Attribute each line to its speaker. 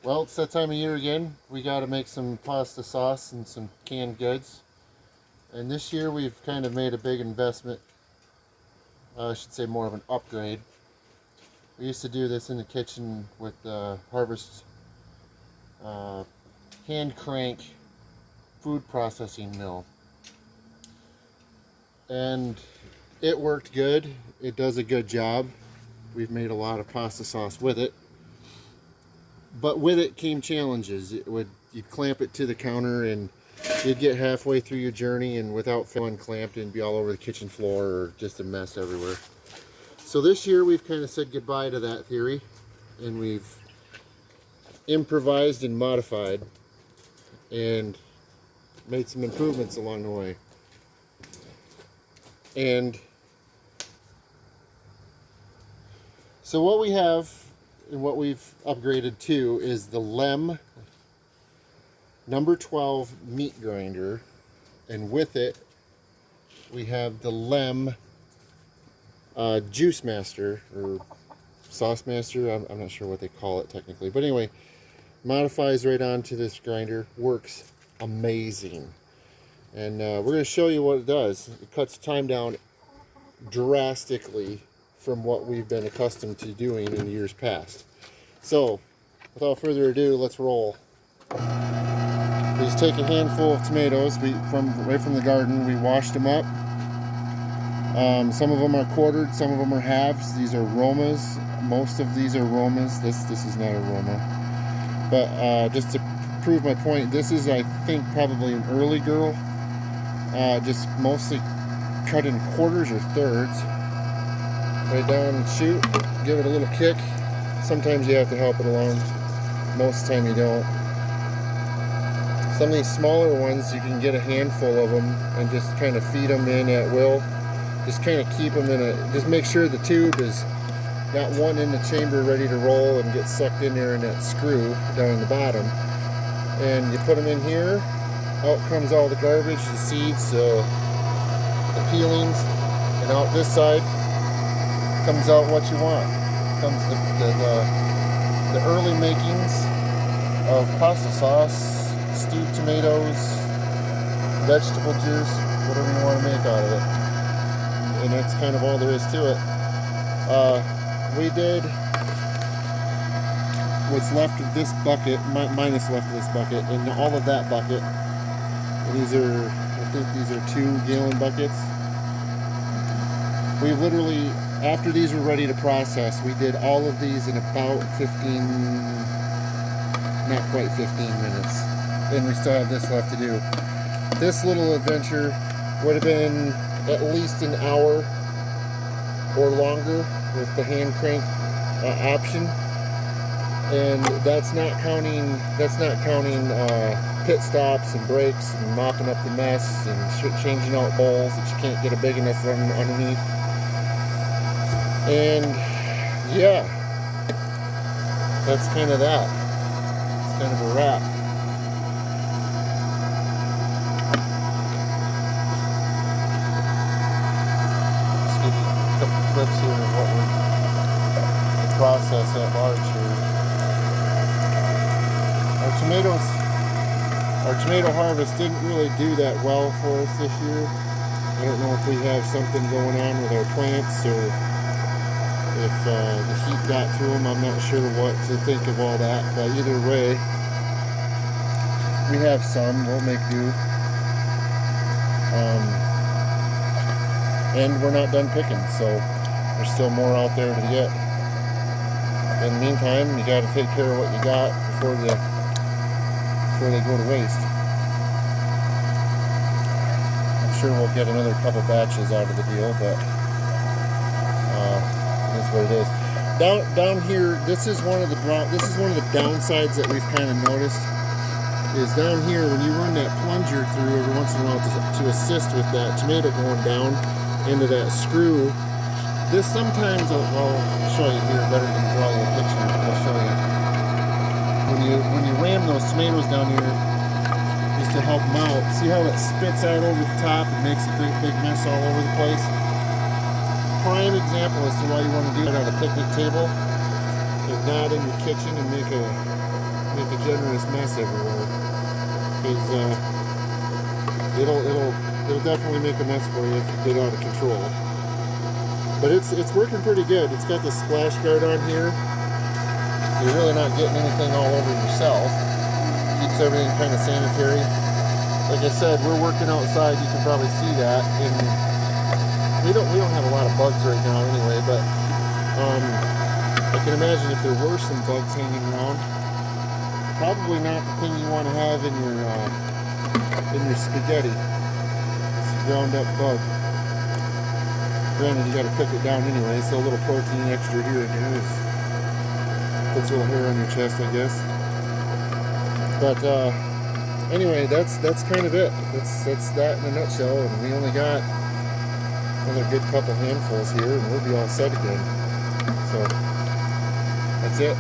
Speaker 1: Well, it's that time of year again. We got to make some pasta sauce and some canned goods. And this year we've kind of made a big investment. I should say more of an upgrade. We used to do this in the kitchen with the Harvest hand crank food processing mill. And it worked good. It does a good job. We've made a lot of pasta sauce with it. But with it came challenges. You'd clamp it to the counter and you'd get halfway through your journey and without unclamped and be all over the kitchen floor or just a mess everywhere. So this year we've kind of said goodbye to that theory and we've improvised and modified and made some improvements along the way. And so what we have and what we've upgraded to is the LEM number 12 meat grinder, and with it we have the LEM Juice Master or Sauce Master. I'm not sure what they call it technically, but anyway, modifies right onto this grinder, works amazing. And we're going to show you what it does. It cuts time down drastically from what we've been accustomed to doing in years past. So, without further ado, let's roll. We just take a handful of tomatoes right from the garden. We washed them up. Some of them are quartered, some of them are halves. These are Romas. Most of these are Romas. This is not a Roma. But just to prove my point, this is, I think, probably an early girl. Just mostly cut in quarters or thirds. Right down and shoot. Give it a little kick. Sometimes you have to help it along. Most of the time you don't. Some of these smaller ones, you can get a handful of them and just kind of feed them in at will. Just kind of keep them in just make sure the tube is got one in the chamber ready to roll and get sucked in there in that screw down in the bottom. And you put them in here. Out comes all the garbage, the seeds, the peelings, and out this side comes out what you want. Comes the early makings of pasta sauce, stewed tomatoes, vegetable juice, whatever you want to make out of it. And that's kind of all there is to it. We did what's left of this bucket, minus left of this bucket, and all of that bucket. These are, I think these are 2-gallon buckets. We literally, after these were ready to process, we did all of these in about 15, not quite 15 minutes. And we still have this left to do. This little adventure would have been at least an hour or longer with the hand crank option. And that's not counting pit stops and breaks and mopping up the mess and changing out bowls that you can't get a big enough run underneath. And yeah, that's kind of that. It's kind of a wrap. Let's get a couple clips here of what we process at large here. Our tomato harvest didn't really do that well for us this year. I don't know if we have something going on with our plants or if the heat got to them. I'm not sure what to think of all that, but either way, we have some. We'll make do. And we're not done picking, so there's still more out there to get. In the meantime, you got to take care of what you got before they go to waste. I'm sure we'll get another couple batches out of the deal, but that's what it is. Down here, this is one of the downsides that we've kind of noticed. Is down here when you run that plunger through every once in a while to assist with that tomato going down into that screw. This sometimes I'll show you here better than draw you a picture. I'll show you. When you ram those tomatoes down here, just to help them out, see how it spits out over the top and makes a great big mess all over the place? Prime example as to why you want to do it on a picnic table and not in your kitchen and make a make a generous mess everywhere, because it'll definitely make a mess for you if you get out of control. But it's working pretty good. It's got the splash guard on here, so you're really not getting anything all over yourself. Keeps everything kind of sanitary. Like I said, we're working outside. You can probably see that, and we don't have a lot of bugs right now anyway. But I can imagine if there were some bugs hanging around, probably not the thing you want to have in your spaghetti. It's a ground up bug. Granted, you got to cook it down anyway, so a little protein extra here and there puts a little hair on your chest, I guess. But anyway, that's kind of it. That's that in a nutshell. And we only got another good couple handfuls here, and we'll be all set again. So that's it.